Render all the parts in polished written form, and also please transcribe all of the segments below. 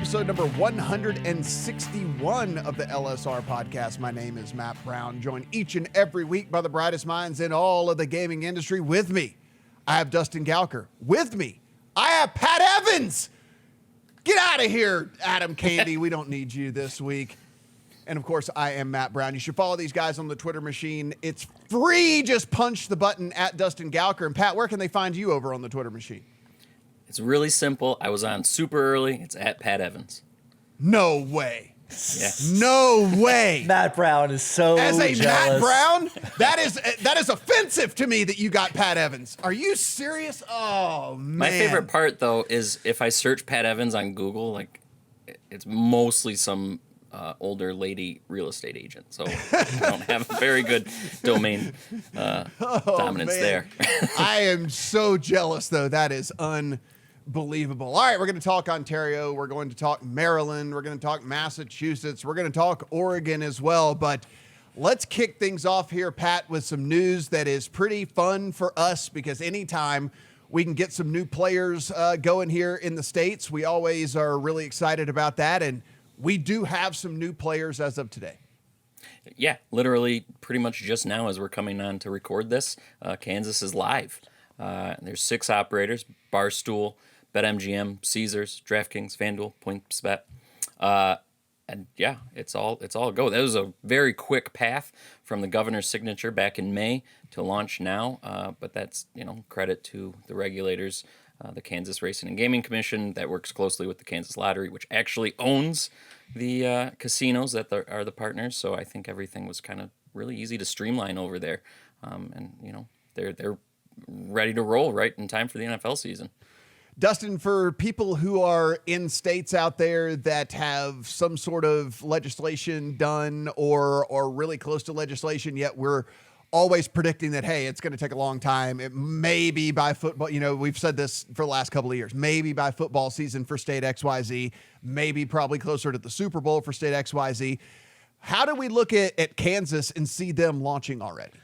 episode number 161 of the LSR podcast. My name is Matt Brown, joined each and every week by the brightest minds in all of the gaming industry. With me, I have Dustin Gowker. With me, I have Pat Evans. Get out of here, Adam Candy. We don't need you this week. And of course, I am Matt Brown. You should follow these guys on the Twitter machine. It's free. Just punch the button at Dustin Gowker. And Pat, where can they find you over on the Twitter machine? It's really simple. I was on super early. It's at Pat Evans. No way. Yeah. No way. Matt Brown is so As a jealous. Matt Brown, that is offensive to me that you got Pat Evans. Are you serious? Oh, man. My favorite part, though, is if I search Pat Evans on Google, like, it's mostly some older lady real estate agent. So I don't have a very good domain dominance there. I am so jealous, though. That is unbelievable. All right, we're going to talk Ontario. We're going to talk Maryland. We're going to talk Massachusetts. We're going to talk Oregon as well. But let's kick things off here, Pat, with some news that is pretty fun for us, because anytime we can get some new players going here in the States, we always are really excited about that. And we do have some new players as of today. Yeah, literally pretty much just now as we're coming on to record this, Kansas is live. There's 6 operators: Barstool, BetMGM, Caesars, DraftKings, FanDuel, PointsBet. And yeah, it's all a go. That was a very quick path from the governor's signature back in May to launch now. But that's, credit to the regulators, the Kansas Racing and Gaming Commission that works closely with the Kansas Lottery, which actually owns the casinos that are the partners. So I think everything was kind of really easy to streamline over there. And they're ready to roll right in time for the NFL season. Dustin, for people who are in states out there that have some sort of legislation done or really close to legislation, yet we're always predicting that, hey, it's going to take a long time. It may be by football. We've said this for the last couple of years, maybe by football season for state XYZ, maybe probably closer to the Super Bowl for state XYZ. How do we look at Kansas and see them launching already?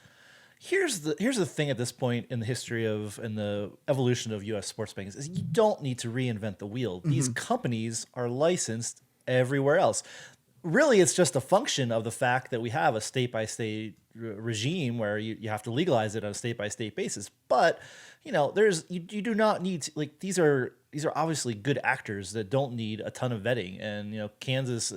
Here's the thing at this point in the history of and the evolution of U.S. sports betting is you don't need to reinvent the wheel. These companies are licensed everywhere else. Really, it's just a function of the fact that we have a state-by-state regime where you have to legalize it on a state-by-state basis. But you do not need to, these are obviously good actors that don't need a ton of vetting. And Kansas,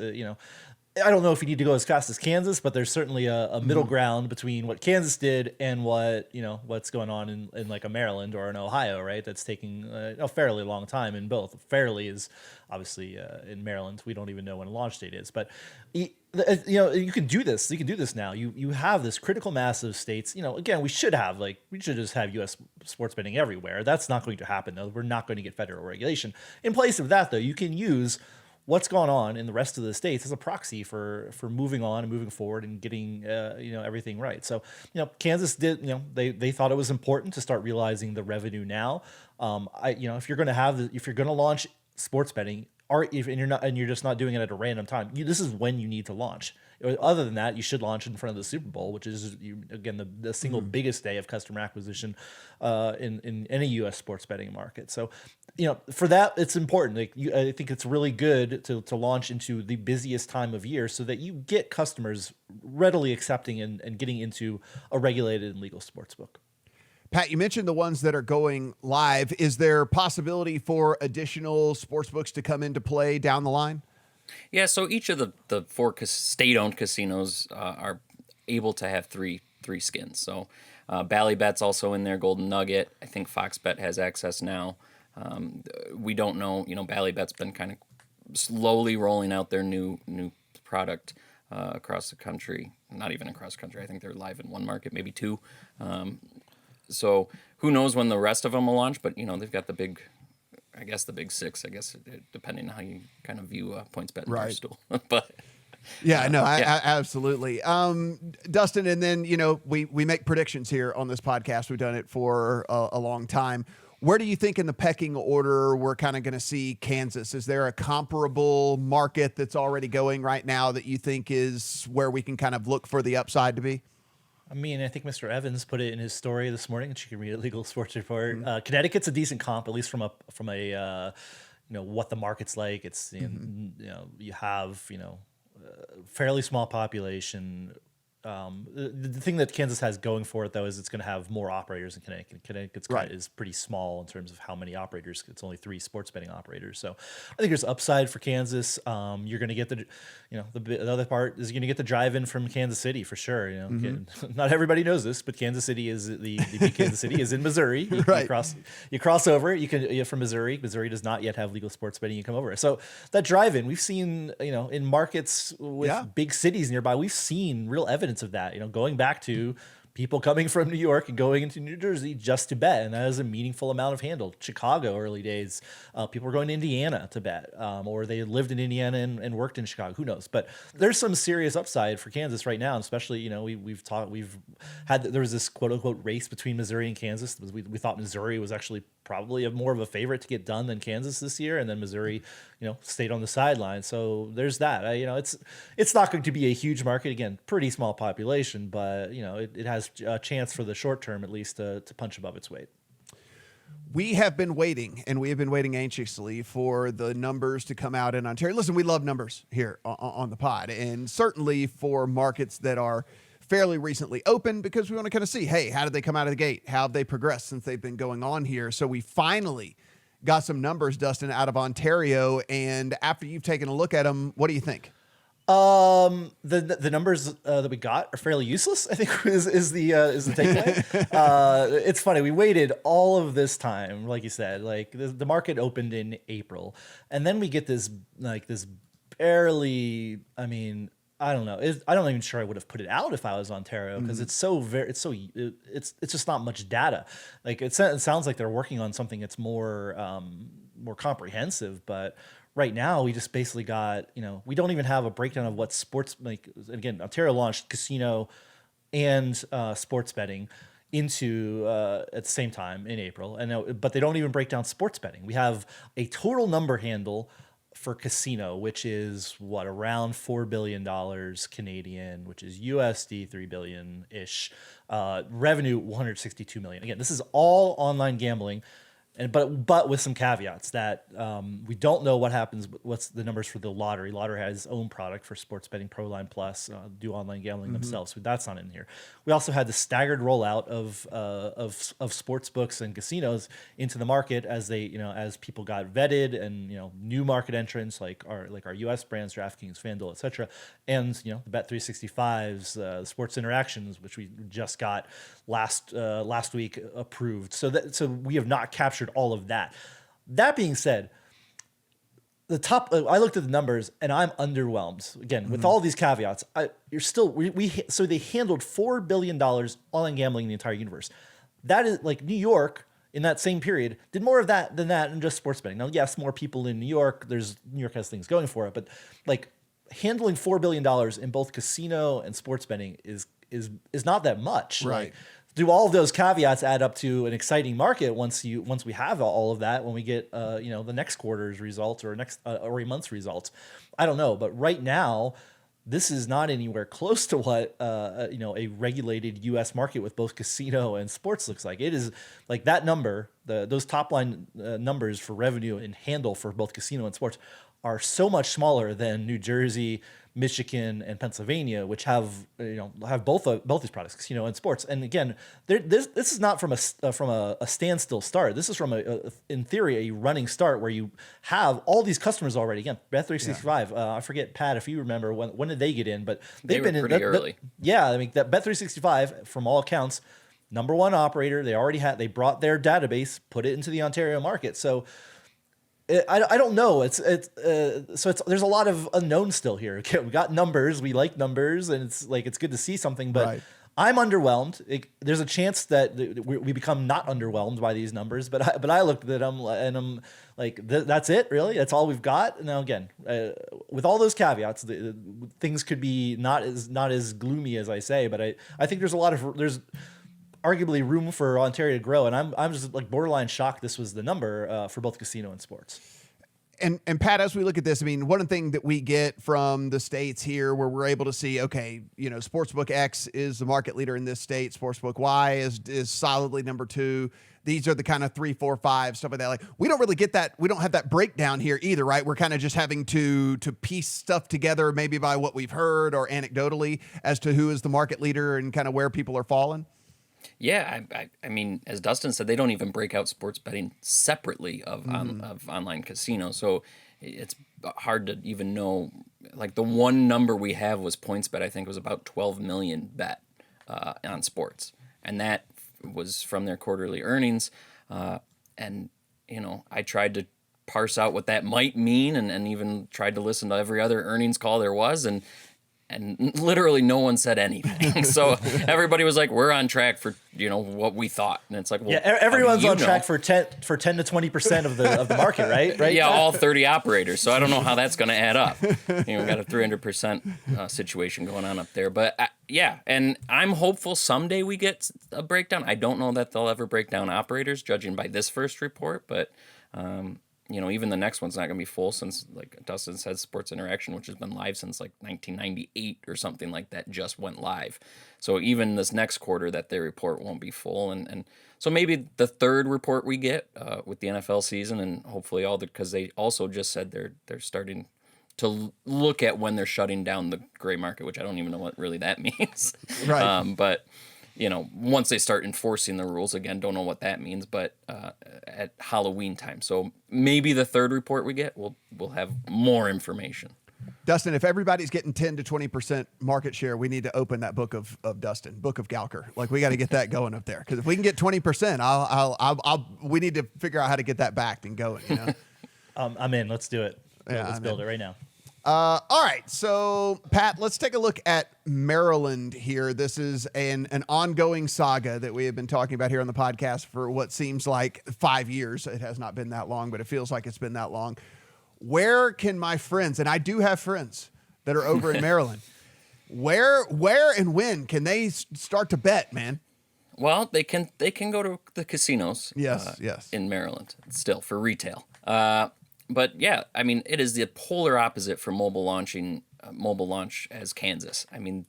I don't know if you need to go as fast as Kansas, but there's certainly a middle ground between what Kansas did and what's going on in like a Maryland or an Ohio, right? That's taking a fairly long time in both. Fairly is obviously in Maryland. We don't even know when a launch date is, but you can do this. You can do this now. You have this critical mass of states. Again, we should just have U.S. sports betting everywhere. That's not going to happen, though. We're not going to get federal regulation. In place of that, though, you can use what's going on in the rest of the states as a proxy for moving on and moving forward and getting everything right. So Kansas did they thought it was important to start realizing the revenue now. If you're going to launch sports betting, you're just not doing it at a random time, this is when you need to launch. Other than that, you should launch in front of the Super Bowl, which is again the single biggest day of customer acquisition in any U.S. sports betting market. So, for that, it's important. I think it's really good to launch into the busiest time of year so that you get customers readily accepting and getting into a regulated and legal sports book. Pat, you mentioned the ones that are going live. Is there possibility for additional sports books to come into play down the line? Yeah, so each of the 4 state-owned casinos are able to have three skins. So Ballybet's also in there, Golden Nugget. I think Fox Bet has access now. We don't know. Ballybet's been kind of slowly rolling out their new product across the country. Not even across the country. I think they're live in 1 market, maybe 2. So who knows when the rest of them will launch? But they've got the big 6. I guess depending on how you kind of view PointsBet and Right. Barstool. But yeah, no, I absolutely. Dustin, and then we make predictions here on this podcast. We've done it for a long time. Where do you think in the pecking order we're kind of going to see Kansas? Is there a comparable market that's already going right now that you think is where we can kind of look for the upside to be? I mean, I think Mr. Evans put it in his story this morning, and you can read it, Legal Sports Report. Connecticut's a decent comp, at least from a what the market's like. It's you have fairly small population. The thing that Kansas has going for it, though, is it's going to have more operators than Connecticut. Connecticut's Right. is pretty small in terms of how many operators. It's only 3 sports betting operators. So I think there's upside for Kansas. You're going to get the other part is you're going to get the drive-in from Kansas City for sure. Not everybody knows this, but Kansas City is the big Kansas City is in Missouri. Right. You cross over. You're from Missouri. Missouri does not yet have legal sports betting. You come over. So that drive-in, we've seen in markets with big cities nearby, we've seen real evidence of that, going back to people coming from New York and going into New Jersey just to bet, and that is a meaningful amount of handle. Chicago, early days, people were going to Indiana to bet, or they lived in Indiana and worked in Chicago. Who knows? But there's some serious upside for Kansas right now, and especially there was this quote unquote race between Missouri and Kansas. We thought Missouri was actually probably more of a favorite to get done than Kansas this year, and then Missouri, stayed on the sideline. So there's that. It's not going to be a huge market. Again, pretty small population, but it has a chance for the short term at least to punch above its weight. We have been waiting, and we have been waiting anxiously for the numbers to come out in Ontario. Listen, we love numbers here on the pod, and certainly for markets that are fairly recently open, because we want to kind of see, hey, how did they come out of the gate? How have they progressed since they've been going on here? So we finally got some numbers, Dustin, out of Ontario, and after you've taken a look at them, what do you think? The numbers that we got are fairly useless, I think is the takeaway. It's funny. We waited all of this time, like you said, like the market opened in April, and then we get this barely, I don't know. I'm not even sure I would have put it out if I was Ontario, because it's just not much data. Like it sounds like they're working on something that's more comprehensive, but right now we just basically got, we don't even have a breakdown of what sports, like, again, Ontario launched casino and sports betting into at the same time in April, but they don't even break down sports betting. We have a total number handle for casino, which is around $4 billion Canadian, which is USD 3 billion ish. Revenue $162 million. Again, this is all online gambling, but with some caveats that we don't know what happens. What's the numbers for the lottery? Lottery has its own product for sports betting, Proline Plus, do online gambling themselves. So that's not in here. We also had the staggered rollout of sports books and casinos into the market as as people got vetted, and new market entrants like our U.S. brands, DraftKings, FanDuel, etc., and the Bet365s, Sports Interactions, which we just got last week approved. So we have not captured all of that. That being said, I looked at the numbers and I'm underwhelmed. Again, with all these caveats, so they handled $4 billion online gambling in the entire universe. That is like New York in that same period did more of that than that in just sports betting. Now, yes, more people in New York. New York has things going for it, but like handling $4 billion in both casino and sports betting is not that much. Right. Like, do all of those caveats add up to an exciting market once we have all of that, when we get the next quarter's results or a month's results? I don't know, but right now this is not anywhere close to what a regulated U.S. market with both casino and sports looks like. It is like that number, those top line numbers for revenue and handle for both casino and sports are so much smaller than New Jersey, Michigan, and Pennsylvania, which have both these products, casino and sports. And again, this is not from a standstill start. This is from in theory a running start where you have all these customers already. Again, Bet365. I forget, Pat, if you remember when did they get in, but they've been pretty in early. That Bet365, from all accounts, number one operator. They brought their database, put it into the Ontario market. So I don't know. There's a lot of unknown still here. Okay, we got numbers. We like numbers, and it's good to see something. But Right. I'm underwhelmed. There's a chance that we become not underwhelmed by these numbers. But I looked at them and I'm like, that's it, really? That's all we've got? Now again, with all those caveats, things could be not as gloomy as I say. But I think there's arguably room for Ontario to grow, and I'm just like borderline shocked this was the number for both casino and sports. And Pat, as we look at this, I mean, one thing that we get from the states here where we're able to see, okay, Sportsbook X is the market leader in this state. Sportsbook Y is solidly number 2. These are the kind of 3, 4, 5, stuff like that. Like, we don't really get that. We don't have that breakdown here either, right? We're kind of just having to piece stuff together, maybe by what we've heard or anecdotally as to who is the market leader and kind of where people are falling. Yeah, I mean, as Dustin said, they don't even break out sports betting separately of online casinos, so it's hard to even know. Like, the one number we have was PointsBet. I think it was about 12 million bet on sports, and that was from their quarterly earnings. And I tried to parse out what that might mean, and even tried to listen to every other earnings call there was, and literally no one said anything. So everybody was like, we're on track for, what we thought. And it's like, well, yeah, everyone's on track for 10 to 20% of the market, right? Right. Yeah, all 30 operators. So I don't know how that's going to add up. We got a 300% situation going on up there. But yeah, and I'm hopeful someday we get a breakdown. I don't know that they'll ever break down operators, judging by this first report, but even the next one's not going to be full, since, like Dustin said, Sports Interaction, which has been live since like 1998 or something like that, just went live. So even this next quarter that they report won't be full. And so maybe the third report we get with the NFL season, and hopefully because they also just said they're starting to look at when they're shutting down the gray market, which I don't even know what really that means. Right. But once they start enforcing the rules again, don't know what that means, but at Halloween time. So maybe the third report we get, we'll have more information. Dustin, if everybody's getting 10 to 20% market share, we need to open that book of Dustin, book of Gowker. Like, we got to get that going up there, because if we can get 20%, we need to figure out how to get that backed and going. I'm in. Let's do it. Let's build it right now. All right, so Pat, let's take a look at Maryland here. This is an ongoing saga that we have been talking about here on the podcast for what seems like 5 years. It has not been that long, but it feels like it's been that long. Where can my friends, and I do have friends that are over in Maryland, where and when can they start to bet, man? Well, they can go to the casinos. Yes. In Maryland still for retail. But yeah, I mean, it is the polar opposite for mobile launch as Kansas. I mean,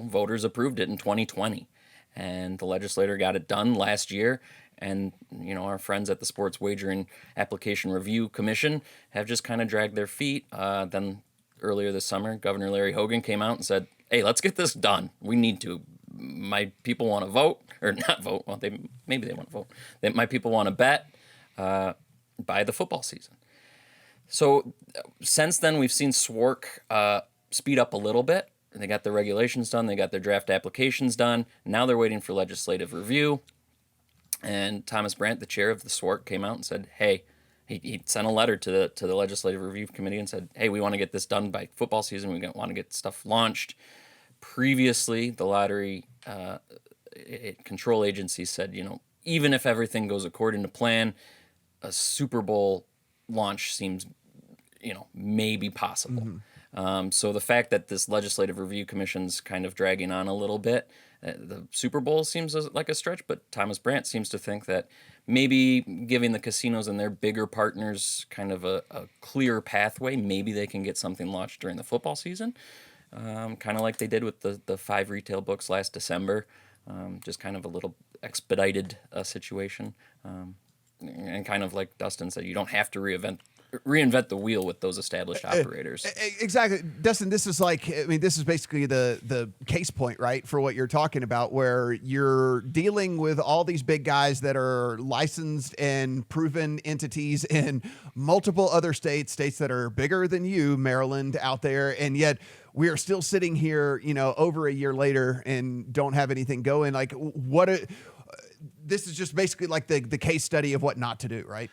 voters approved it in 2020, and the legislator got it done last year. And, our friends at the Sports Wagering Application Review Commission have just kind of dragged their feet. Then earlier this summer, Governor Larry Hogan came out and said, hey, let's get this done. We need to. My people want to vote, or not vote. Well, maybe they want to vote. My people want to bet by the football season. So since then, we've seen SWORC speed up a little bit. They got their regulations done. They got their draft applications done. Now they're waiting for legislative review. And Thomas Brandt, the chair of the SWORC, came out and said, hey, he sent a letter to the Legislative Review Committee and said, hey, we want to get this done by football season. We want to get stuff launched. Previously, the lottery control agency said, even if everything goes according to plan, a Super Bowl launch seems, maybe possible. Mm-hmm. So the fact that this Legislative Review Commission's kind of dragging on a little bit, the Super Bowl seems like a stretch, but Thomas Brandt seems to think that maybe giving the casinos and their bigger partners kind of a clear pathway, maybe they can get something launched during the football season, kind of like they did with the 5 retail books last December, just kind of a little expedited situation. And kind of like Dustin said, you don't have to reinvent the wheel with those established operators. Exactly. Dustin, this is this is basically the case point, right, for what you're talking about, where you're dealing with all these big guys that are licensed and proven entities in multiple other states that are bigger than you, Maryland, out there, and yet we are still sitting here, over a year later and don't have anything going. Like, this is just basically like the case study of what not to do, right?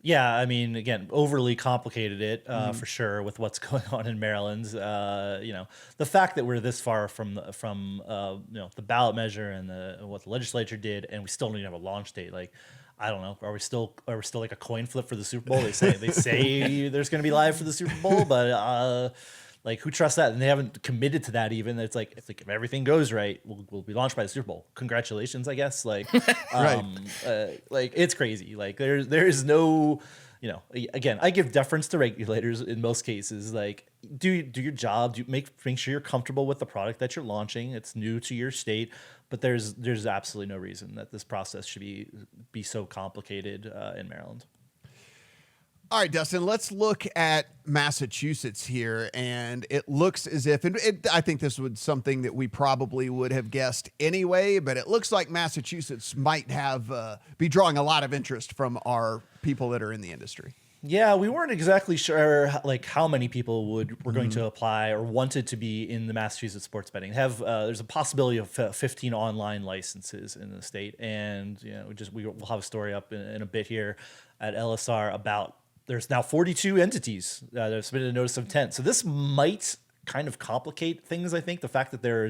Yeah, I mean, again, overly complicated it for sure with what's going on in Maryland. The fact that we're this far from the ballot measure and what the legislature did, and we still don't even have a launch date. Like, I don't know, are we still like a coin flip for the Super Bowl? They say there's going to be live for the Super Bowl, but like, who trusts that? And they haven't committed to that even. It's like, if everything goes right, we'll be launched by the Super Bowl. Congratulations, I guess. Like, right. Like, it's crazy. Like, there's no, again, I give deference to regulators in most cases. Like, do your job, make sure you're comfortable with the product that you're launching. It's new to your state, but there's absolutely no reason that this process should be so complicated in Maryland. All right, Dustin, let's look at Massachusetts here. And it looks as if, I think this was something that we probably would have guessed anyway, but it looks like Massachusetts might be drawing a lot of interest from our people that are in the industry. Yeah, we weren't exactly sure like how many people were going to apply or wanted to be in the Massachusetts sports betting. There's a possibility of 15 online licenses in the state, and we'll have a story up in a bit here at LSR about. There's now 42 entities that have submitted a notice of intent. So this might kind of complicate things, I think. The fact that there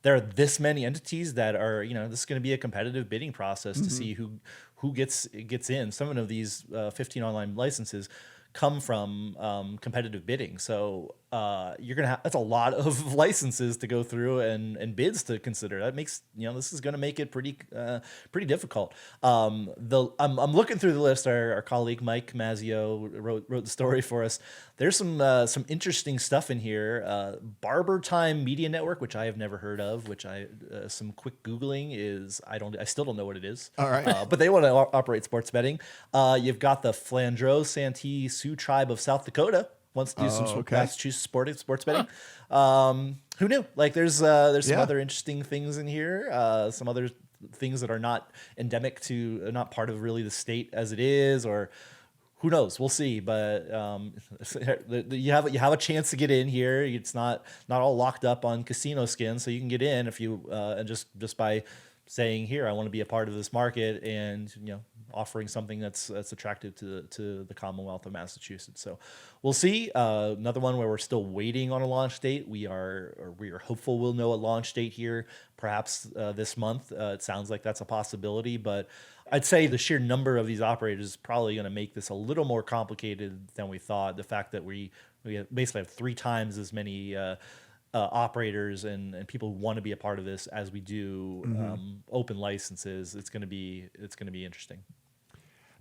are this many entities that are, this is going to be a competitive bidding process to see who gets in. Some of these 15 online licenses come from competitive bidding. So you're going to that's a lot of licenses to go through and bids to consider. That makes, this is going to make it pretty difficult. I'm looking through the list. Our colleague Mike Mazzio wrote the story for us. There's some interesting stuff in here. Barber Time Media Network, which I have never heard of, which some quick Googling is, I still don't know what it is. All right. But they want to operate sports betting. You've got the Flandreau Santee Sioux Tribe of South Dakota. Wants to do some Massachusetts sports betting. Who knew? Like there's some other interesting things in here. Some other things that are not endemic to, not part of really the state as it is, or who knows? We'll see. But you have a chance to get in here. It's not all locked up on casino skin, so you can get in if you and just by saying, here, I want to be a part of this market, and offering something that's attractive to the Commonwealth of Massachusetts. So we'll see. Another one where we're still waiting on a launch date. We are hopeful we'll know a launch date here, perhaps this month. It sounds like that's a possibility, but I'd say the sheer number of these operators is probably going to make this a little more complicated than we thought. The fact that we basically have 3 times as many operators and people who want to be a part of this as we do open licenses, it's going to be interesting.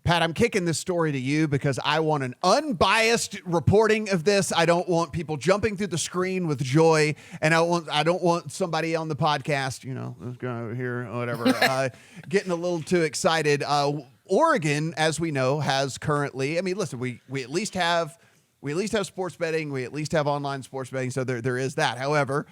Pat, I'm kicking this story to you because I want an unbiased reporting of this. I don't want people jumping through the screen with joy, and I don't want somebody on the podcast, this guy over here, whatever, getting a little too excited. Oregon, as we know, has currently. I mean, listen, we at least have sports betting. We at least have online sports betting. So there is that. However,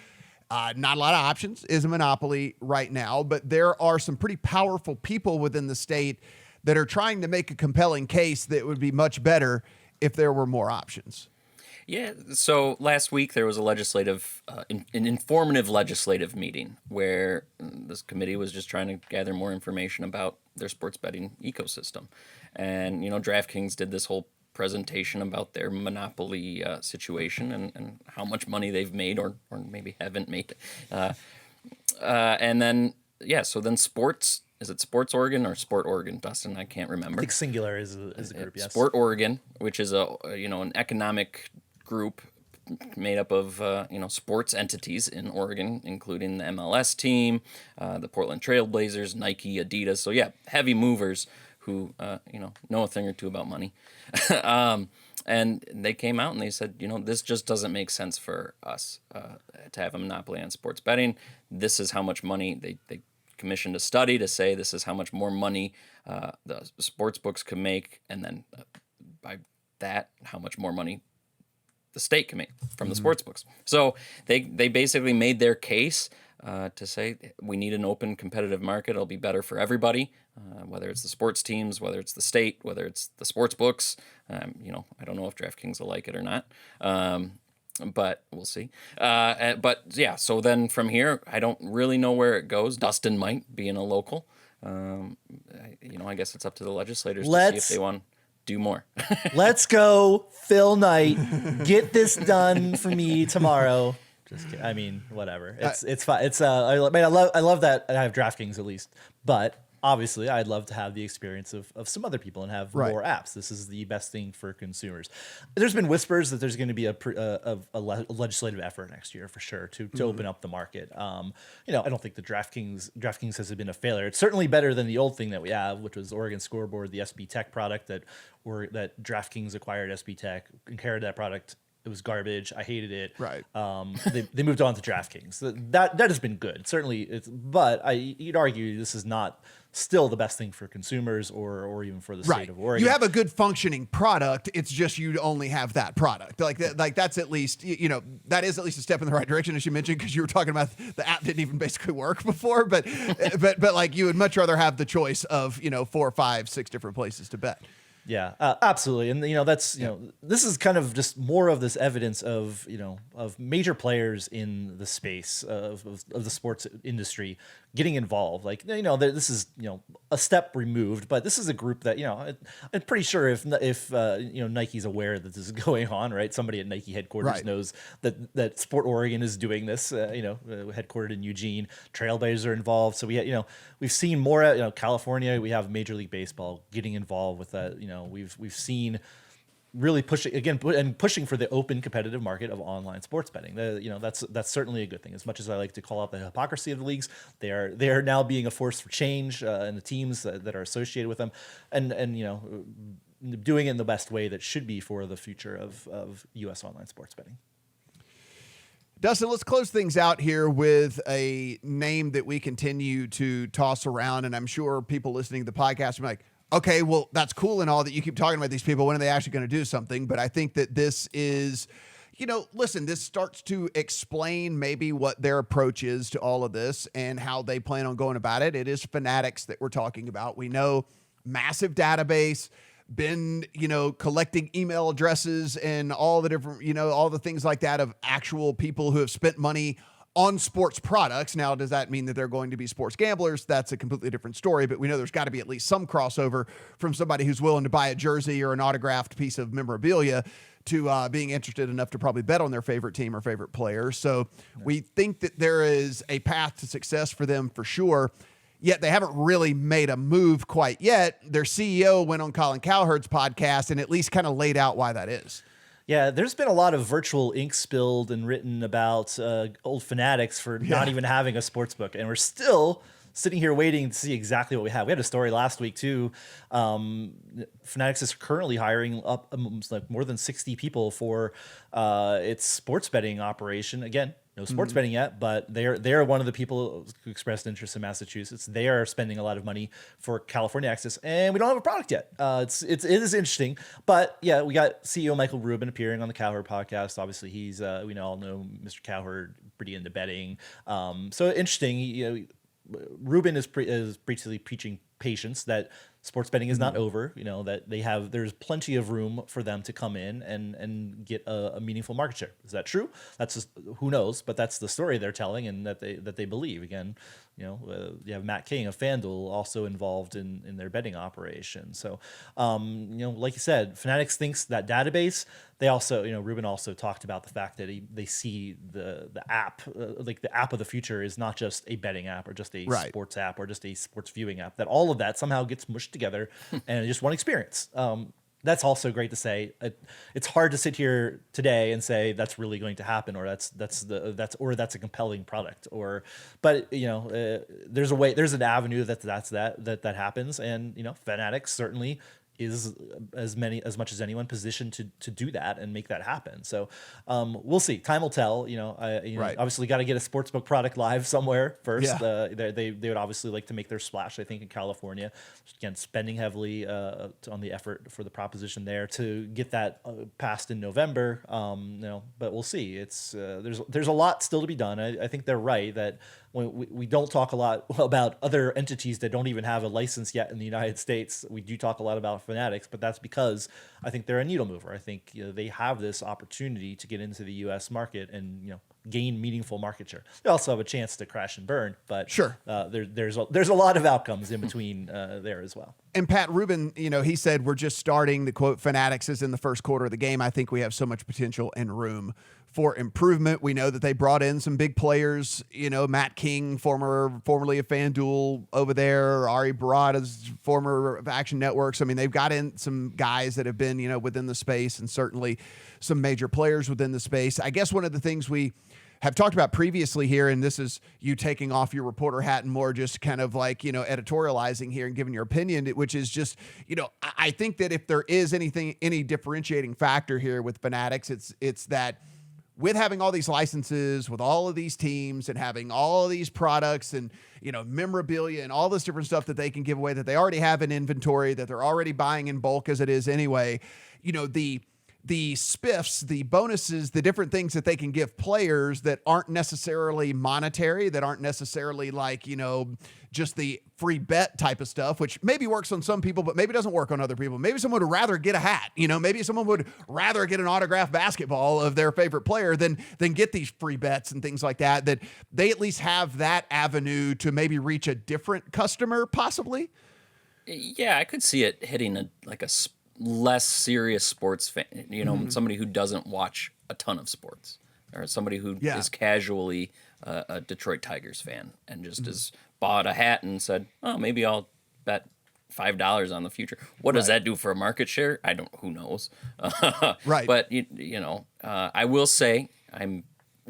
not a lot of options, is a monopoly right now, but there are some pretty powerful people within the state that are trying to make a compelling case that it would be much better if there were more options. Yeah. So last week there was a an informative legislative meeting where this committee was just trying to gather more information about their sports betting ecosystem. And, DraftKings did this whole presentation about their monopoly situation and how much money they've made or maybe haven't made. And then, so then sports. Is it Sports Oregon or Sport Oregon, Dustin? I can't remember. I think Singular is a group, yes. Sport Oregon, which is an economic group made up of sports entities in Oregon, including the MLS team, the Portland Trail Blazers, Nike, Adidas. So heavy movers who know a thing or two about money. And they came out and they said, this just doesn't make sense for us to have a monopoly on sports betting. This is how much money they commissioned a study to say this is how much more money the sports books can make, and then by that, how much more money the state can make from the sports books. So they basically made their case to say we need an open competitive market. It'll be better for everybody, whether it's the sports teams, whether it's the state, whether it's the sports books. I don't know if DraftKings will like it or not. But we'll see. So then from here, I don't really know where it goes. Dustin might, being a local. I guess it's up to the legislators to see if they want to do more. Let's go, Phil Knight. Get this done for me tomorrow. Just kidding. I mean, whatever. It's fine. It's I love that I have DraftKings at least, but obviously, I'd love to have the experience of some other people and have Right. more apps. This is the best thing for consumers. There's been whispers that there's going to be a legislative effort next year for sure to open up the market. I don't think the DraftKings has been a failure. It's certainly better than the old thing that we have, which was Oregon Scoreboard, the SB Tech product that DraftKings acquired. SB Tech inherited that product. It was garbage. I hated it. Right. They moved on to DraftKings. That has been good. Certainly, but you'd argue this is not still the best thing for consumers or even for the state of Oregon. You have a good functioning product. It's just you only have that product. Like that's at least, that is at least a step in the right direction, as you mentioned, because you were talking about the app didn't even basically work before. But like you would much rather have the choice of 4, 5, 6 different places to bet. Yeah, absolutely. And, that's, this is kind of just more of this evidence of, of major players in the space of the sports industry getting involved. Like, this is, a step removed, but this is a group that, I'm pretty sure if Nike's aware that this is going on, right? Somebody at Nike headquarters knows that Sport Oregon is doing this, headquartered in Eugene. Trailblazers are involved. So we've seen more, California, we have Major League Baseball getting involved with that. We've seen really pushing for the open competitive market of online sports betting. That's certainly a good thing. As much as I like to call out the hypocrisy of the leagues, they are now being a force for change, and the teams that are associated with them, and doing it in the best way that should be for the future of U.S. online sports betting. Dustin, let's close things out here with a name that we continue to toss around, and I'm sure people listening to the podcast are like, okay, well, that's cool and all that you keep talking about these people. When are they actually going to do something? But I think that this is, listen, this starts to explain maybe what their approach is to all of this and how they plan on going about it. It is Fanatics that we're talking about. We know massive database, been, collecting email addresses and all the different, all the things like that of actual people who have spent money on sports products. Now, does that mean that they're going to be sports gamblers? That's a completely different story, but we know there's got to be at least some crossover from somebody who's willing to buy a jersey or an autographed piece of memorabilia to being interested enough to probably bet on their favorite team or favorite player. So we think that there is a path to success for them for sure, yet they haven't really made a move quite yet. Their CEO went on Colin Cowherd's podcast and at least kind of laid out why that is. Yeah, there's been a lot of virtual ink spilled and written about old Fanatics for not even having a sports book, and we're still sitting here waiting to see exactly what we have. We had a story last week too. Fanatics is currently hiring up like more than 60 people for its sports betting operation. Again, no sports betting yet, but they're one of the people who expressed interest in Massachusetts. They are spending a lot of money for California access, and we don't have a product yet. It is interesting, but yeah, we got CEO Michael Rubin appearing on the Cowherd podcast. Obviously, he's we all know Mr. Cowherd, pretty into betting. So interesting. Rubin is basically preaching patience, that sports betting is not over, that there's plenty of room for them to come in and get a meaningful market share. Is that true? That's just, who knows, but that's the story they're telling and that they believe. Again, you have Matt King of FanDuel also involved in their betting operation. So, like you said, Fanatics thinks that database. They also, Rubin also talked about the fact that they see the app, like the app of the future is not just a betting app or just a sports app or just a sports viewing app, that all of that somehow gets mushed together and just one experience. That's also great to say. It's hard to sit here today and say that's really going to happen, or that's a compelling product, but there's an avenue that happens, and Fanatics certainly is as much as anyone positioned to do that and make that happen. So we'll see. Time will tell. Obviously got to get a sportsbook product live somewhere first. Yeah. They would obviously like to make their splash, I think, in California. Again, spending heavily on the effort for the proposition there to get that passed in November. But we'll see. It's there's a lot still to be done. I think they're right that we don't talk a lot about other entities that don't even have a license yet in the United States. We do talk a lot about Fanatics, but that's because I think they're a needle mover. I think they have this opportunity to get into the U.S. market and gain meaningful market share. They also have a chance to crash and burn, but sure, there's a lot of outcomes in between there as well. And Pat Rubin, he said we're just starting. The quote, Fanatics is in the first quarter of the game. I think we have so much potential and room for improvement. We know that they brought in some big players, Matt King, formerly of FanDuel over there, Ari Barada's former of Action Networks. I mean, they've got in some guys that have been, within the space, and certainly some major players within the space. I guess one of the things we have talked about previously here, and this is you taking off your reporter hat and more just kind of like, editorializing here and giving your opinion, which is just, I think that if there is any differentiating factor here with Fanatics, it's that with having all these licenses, with all of these teams and having all of these products and, memorabilia and all this different stuff that they can give away that they already have in inventory, that they're already buying in bulk as it is anyway, the spiffs, the bonuses, the different things that they can give players that aren't necessarily monetary, that aren't necessarily like, just the free bet type of stuff, which maybe works on some people, but maybe doesn't work on other people. Maybe someone would rather get a hat, maybe someone would rather get an autographed basketball of their favorite player than get these free bets and things like that, that they at least have that avenue to maybe reach a different customer possibly. Yeah, I could see it hitting a less serious sports fan, somebody who doesn't watch a ton of sports, or somebody who is casually a Detroit Tigers fan and just has bought a hat and said, oh, maybe I'll bet $5 on the future. What does that do for a market share? Who knows? Right. But, I will say I'm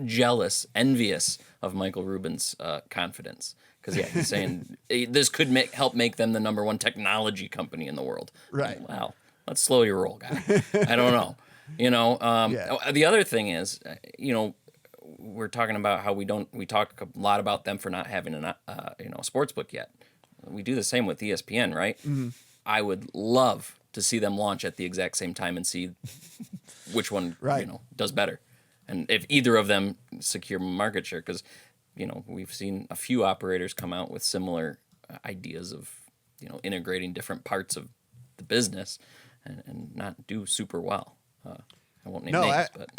jealous, envious of Michael Rubin's confidence. Because, he's saying this could help make them the number one technology company in the world. Right. Wow. Let's slow your roll, guy. I don't know. The other thing is, we're talking about how we talk a lot about them for not having a sports book yet. We do the same with ESPN, right? Mm-hmm. I would love to see them launch at the exact same time and see which one, does better. And if either of them secure market share, because, we've seen a few operators come out with similar ideas of, integrating different parts of the business and not do super well. I won't name names, but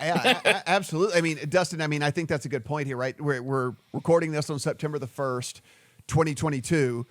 absolutely. I mean, Dustin, I think that's a good point here, right? We're recording this on September the 1st, 2022.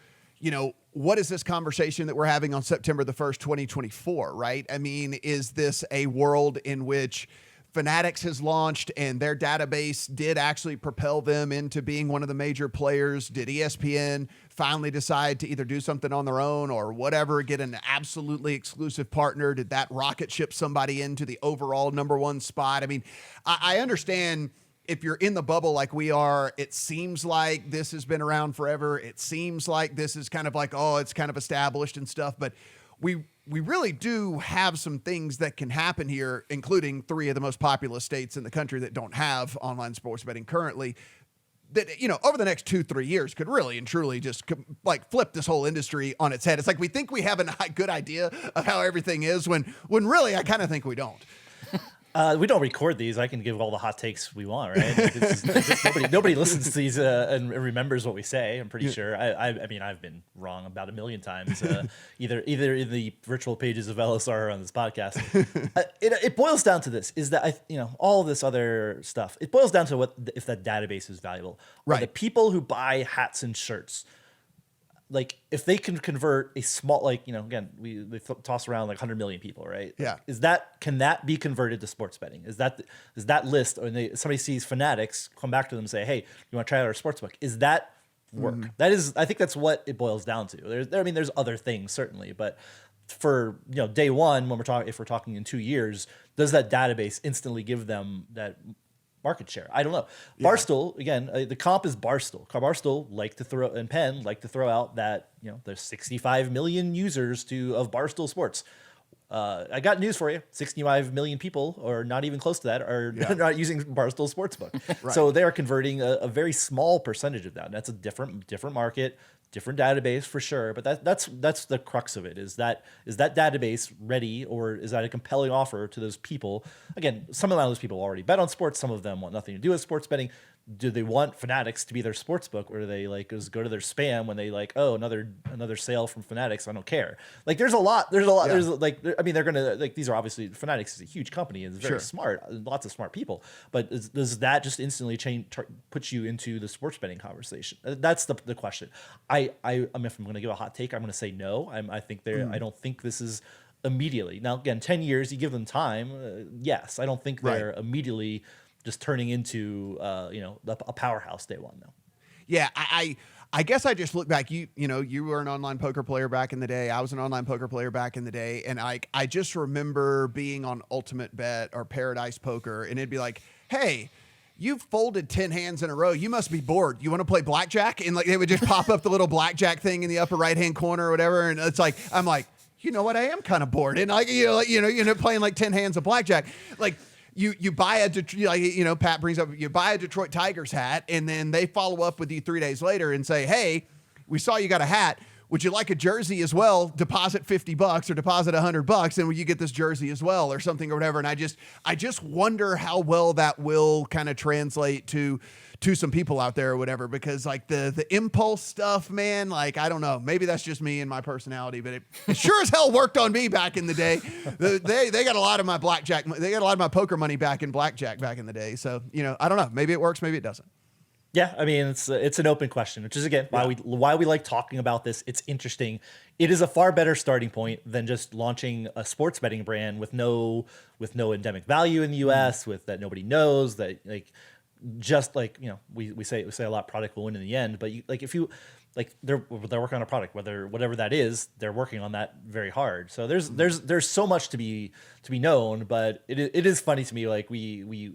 What is this conversation that we're having on September the 1st, 2024, right? I mean, is this a world in which Fanatics has launched and their database did actually propel them into being one of the major players? Did ESPN finally decide to either do something on their own or whatever, get an absolutely exclusive partner? Did that rocket ship somebody into the overall number one spot? I mean, I understand if you're in the bubble like we are, it seems like this has been around forever. It seems like this is kind of like, it's kind of established and stuff, but we really do have some things that can happen here, including 3 of the most populous states in the country that don't have online sports betting currently, that, over the next 2-3 years could really and truly just flip this whole industry on its head. It's like we think we have a good idea of how everything is when really I kind of think we don't. We don't record these. I can give all the hot takes we want, right? Nobody listens to these and remembers what we say. I'm pretty sure. I mean, I've been wrong about a million times, either in the virtual pages of LSR or on this podcast. It boils down to this: is that all this other stuff. It boils down to if that database is valuable. Right. The people who buy hats and shirts. Like if they can convert a small, again, they toss around 100 million people, right? Yeah. Can that be converted to sports betting? Is that list, or somebody sees Fanatics, come back to them and say, hey, you want to try out our sports book? Is that work? Mm-hmm. That is, I think that's what it boils down to. There's other things certainly, but for day one, if we're talking in 2 years, does that database instantly give them that market share? I don't know. Yeah. Barstool, again, the comp is Barstool. Barstool like to throw out that there's 65 million users of Barstool Sports. I got news for you: 65 million people, or not even close to that, are not using Barstool Sportsbook. Right. So they are converting a very small percentage of that. And that's a different market, different database for sure. But that's the crux of it. Is that database ready, or is that a compelling offer to those people? Again, some of those people already bet on sports. Some of them want nothing to do with sports betting. Do they want Fanatics to be their sports book, or do they just go to their spam when they another sale from Fanatics? I don't care. There's a lot. Yeah. They're gonna these are obviously, Fanatics is a huge company and it's very smart, lots of smart people. But does that just instantly put you into the sports betting conversation? That's the question. If I'm going to give a hot take, I'm going to say no. I don't think this is immediately. Now again, 10 years, you give them time. Yes, I don't think they're immediately just turning into a powerhouse day one though. Yeah, I guess I just look back. You were an online poker player back in the day. I was an online poker player back in the day, and I just remember being on Ultimate Bet or Paradise Poker, and it'd be like, hey, you've folded 10 hands in a row. You must be bored. You want to play blackjack? And like they would just pop up the little blackjack thing in the upper right hand corner or whatever, and it's like I'm like, you know what? I am kind of bored, and like playing like 10 hands of blackjack, like. You buy Pat brings up, you buy a Detroit Tigers hat, and then they follow up with you 3 days later and say, hey, we saw you got a hat. Would you like a jersey as well? Deposit $50 or deposit $100, and will you get this jersey as well or something or whatever? And I just wonder how well that will kind of translate to some people out there or whatever, because like the impulse stuff, man, like, I don't know, maybe that's just me and my personality, but it sure as hell worked on me back in the day. They got a lot of my blackjack. They got a lot of my poker money back in blackjack back in the day. So, I don't know, maybe it works, maybe it doesn't. Yeah, I mean it's an open question, which is again why we like talking about this. It's interesting. It is a far better starting point than just launching a sports betting brand with no endemic value in the U.S. with that nobody knows that like. Just like we say a lot, product will win in the end. But they're working on a product, whatever that is, they're working on that very hard. So there's so much to be known. But it is funny to me, like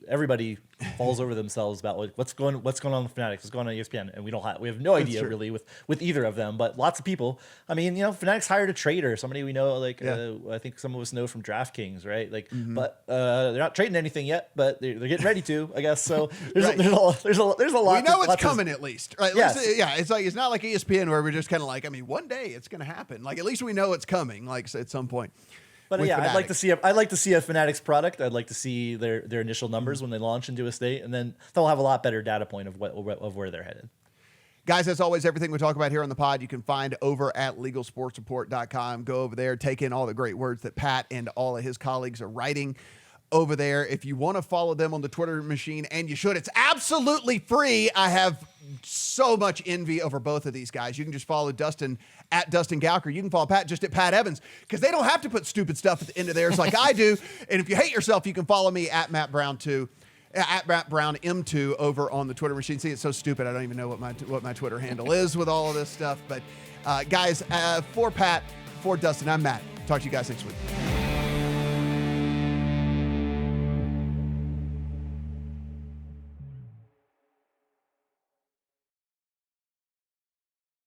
everybody falls over themselves about like what's going on with Fanatics, what's going on ESPN, and we have no idea really with either of them. But lots of people, I mean, Fanatics hired a trader, somebody we know, like I think some of us know from DraftKings, right? Like, but they're not trading anything yet, but they're getting ready to, I guess. So there's a lot. We know it's coming at least, right? Yes. It's like it's not like ESPN where we're just kind of like, I mean, one day it's going to happen. Like at least we know it's coming, like at some point. But yeah, Fanatics. I'd like to see a Fanatics product. I'd like to see their initial numbers when they launch into a state, and then they'll have a lot better data point of where they're headed. Guys, as always, everything we talk about here on the pod, you can find over at LegalSportsReport.com. Go over there, take in all the great words that Pat and all of his colleagues are writing over there. If you want to follow them on the Twitter machine, and you should, it's absolutely free. I have so much envy over both of these guys. You can just follow Dustin at Dustin Gowker. You can follow Pat just at Pat Evans, because they don't have to put stupid stuff at the end of theirs like I do. And if you hate yourself, you can follow me at Matt Brown 2. At Matt Brown M2 over on the Twitter machine. See, it's so stupid. I don't even know what my Twitter handle is with all of this stuff. But guys, for Pat, for Dustin, I'm Matt. Talk to you guys next week.